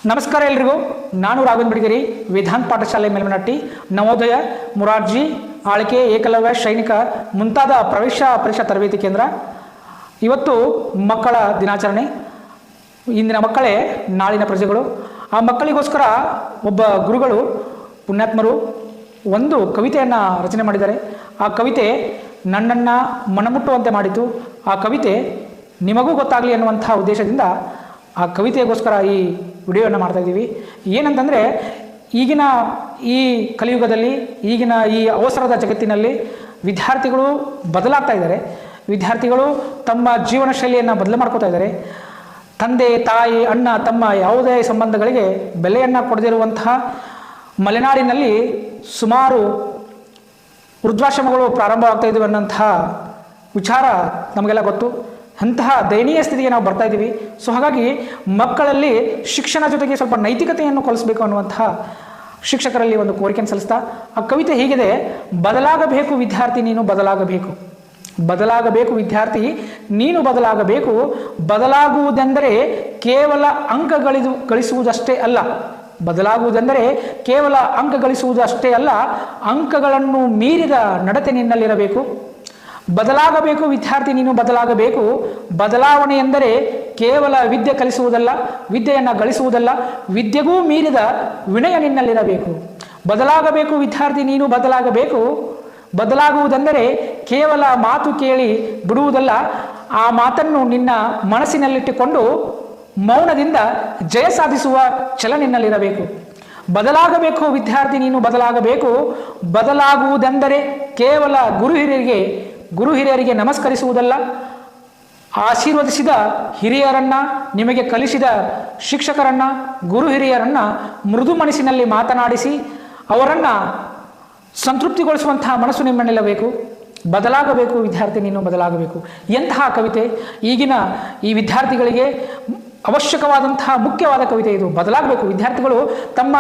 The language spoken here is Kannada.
ನಮಸ್ಕಾರ ಎಲ್ರಿಗೂ. ನಾನು ರಾಘವೇಂದ್ರ ಬಿಡಿಗೇರಿ, ವಿಧಾನ ಪಾಠಶಾಲೆ ಮೇಲ್ಮನಟ್ಟಿ, ನವೋದಯ, ಮುರಾರ್ಜಿ, ಆಳ್ಕೆ, ಏಕಲವ್ಯ, ಸೈನಿಕ ಮುಂತಾದ ಪ್ರವೇಶ ಪರೀಕ್ಷಾ ತರಬೇತಿ ಕೇಂದ್ರ. ಇವತ್ತು ಮಕ್ಕಳ ದಿನಾಚರಣೆ. ಇಂದಿನ ಮಕ್ಕಳೇ ನಾಳಿನ ಪ್ರಜೆಗಳು. ಆ ಮಕ್ಕಳಿಗೋಸ್ಕರ ಒಬ್ಬ ಗುರುಗಳು ಪುಣ್ಯಾತ್ಮರು ಒಂದು ಕವಿತೆಯನ್ನು ರಚನೆ ಮಾಡಿದ್ದಾರೆ. ಆ ಕವಿತೆ ನನ್ನನ್ನು ಮನಮುಟ್ಟುವಂತೆ ಮಾಡಿತು. ಆ ಕವಿತೆ ನಿಮಗೂ ಗೊತ್ತಾಗಲಿ ಅನ್ನುವಂಥ ಉದ್ದೇಶದಿಂದ ಆ ಕವಿತೆಗೋಸ್ಕರ ಈ ವಿಡಿಯೋವನ್ನು ಮಾಡ್ತಾಯಿದ್ದೀವಿ. ಏನಂತಂದರೆ, ಈಗಿನ ಈ ಕಲಿಯುಗದಲ್ಲಿ, ಈಗಿನ ಈ ಅವಸರದ ಜಗತ್ತಿನಲ್ಲಿ ವಿದ್ಯಾರ್ಥಿಗಳು ಬದಲಾಗ್ತಾ ಇದ್ದಾರೆ. ವಿದ್ಯಾರ್ಥಿಗಳು ತಮ್ಮ ಜೀವನ ಶೈಲಿಯನ್ನು ಬದಲು ಮಾಡ್ಕೋತಾ ಇದ್ದಾರೆ. ತಂದೆ, ತಾಯಿ, ಅಣ್ಣ, ತಮ್ಮ ಯಾವುದೇ ಸಂಬಂಧಗಳಿಗೆ ಬೆಲೆಯನ್ನು ಕೊಡದಿರುವಂತಹ ಮಲೆನಾಡಿನಲ್ಲಿ ಸುಮಾರು ವೃದ್ಧಾಶ್ರಮಗಳು ಪ್ರಾರಂಭವಾಗ್ತಾ ಇದ್ದೀವಿ ಅನ್ನೋಂತಹ ವಿಚಾರ ನಮಗೆಲ್ಲ ಗೊತ್ತು. ಅಂತಹ ದಯನೀಯ ಸ್ಥಿತಿಗೆ ನಾವು ಬರ್ತಾ ಇದ್ದೀವಿ. ಸೊ ಹಾಗಾಗಿ ಮಕ್ಕಳಲ್ಲಿ ಶಿಕ್ಷಣ ಜೊತೆಗೆ ಸ್ವಲ್ಪ ನೈತಿಕತೆಯನ್ನು ಕಲಿಸಬೇಕು ಅನ್ನುವಂತಹ ಶಿಕ್ಷಕರಲ್ಲಿ ಒಂದು ಕೋರಿಕೆಯನ್ನು ಸಲ್ಲಿಸ್ತಾ ಆ ಕವಿತೆ ಹೀಗಿದೆ: ಬದಲಾಗಬೇಕು ವಿದ್ಯಾರ್ಥಿ ನೀನು ಬದಲಾಗಬೇಕು, ಬದಲಾಗಬೇಕು ವಿದ್ಯಾರ್ಥಿ ನೀನು ಬದಲಾಗಬೇಕು. ಬದಲಾಗುವುದೆಂದರೆ ಕೇವಲ ಅಂಕ ಗಳಿಸುವುದಷ್ಟೇ ಅಲ್ಲ. ಬದಲಾಗುವುದೆಂದರೆ ಕೇವಲ ಅಂಕ ಗಳಿಸುವುದಷ್ಟೇ ಅಲ್ಲ, ಅಂಕಗಳನ್ನು ಮೀರಿದ ನಡತೆ ನಿನ್ನಲ್ಲಿರಬೇಕು. ಬದಲಾಗಬೇಕು ವಿದ್ಯಾರ್ಥಿ ನೀನು ಬದಲಾಗಬೇಕು. ಬದಲಾವಣೆ ಎಂದರೆ ಕೇವಲ ವಿದ್ಯೆ ಕಲಿಸುವುದಲ್ಲ, ವಿದ್ಯೆಯನ್ನು ಗಳಿಸುವುದಲ್ಲ, ವಿದ್ಯೆಗೂ ಮೀರಿದ ವಿನಯ ನಿನ್ನಲ್ಲಿರಬೇಕು. ಬದಲಾಗಬೇಕು ವಿದ್ಯಾರ್ಥಿ ನೀನು ಬದಲಾಗಬೇಕು. ಬದಲಾಗುವುದೆಂದರೆ ಕೇವಲ ಮಾತು ಕೇಳಿ ಬಿಡುವುದಲ್ಲ, ಆ ಮಾತನ್ನು ನಿನ್ನ ಮನಸ್ಸಿನಲ್ಲಿಟ್ಟುಕೊಂಡು ಮೌನದಿಂದ ಜಯ ಸಾಧಿಸುವ ಛಲ ನಿನ್ನಲ್ಲಿರಬೇಕು. ಬದಲಾಗಬೇಕು ವಿದ್ಯಾರ್ಥಿ ನೀನು ಬದಲಾಗಬೇಕು. ಬದಲಾಗುವುದೆಂದರೆ ಕೇವಲ ಗುರು ಹಿರಿಯರಿಗೆ ನಮಸ್ಕರಿಸುವುದಲ್ಲ, ಆಶೀರ್ವದಿಸಿದ ಹಿರಿಯರನ್ನು, ನಿಮಗೆ ಕಲಿಸಿದ ಶಿಕ್ಷಕರನ್ನು, ಗುರು ಹಿರಿಯರನ್ನು ಮೃದು ಮನಸ್ಸಿನಲ್ಲಿ ಮಾತನಾಡಿಸಿ ಅವರನ್ನು ಸಂತೃಪ್ತಿಗೊಳಿಸುವಂತಹ ಮನಸ್ಸು ನಿಮ್ಮಲ್ಲಿರಬೇಕು. ಬದಲಾಗಬೇಕು ವಿದ್ಯಾರ್ಥಿ ನೀನು ಬದಲಾಗಬೇಕು. ಎಂತಹ ಕವಿತೆ! ಈಗಿನ ಈ ವಿದ್ಯಾರ್ಥಿಗಳಿಗೆ ಅವಶ್ಯಕವಾದಂತಹ ಮುಖ್ಯವಾದ ಕವಿತೆ ಇದು. ಬದಲಾಗಬೇಕು ವಿದ್ಯಾರ್ಥಿಗಳು ತಮ್ಮ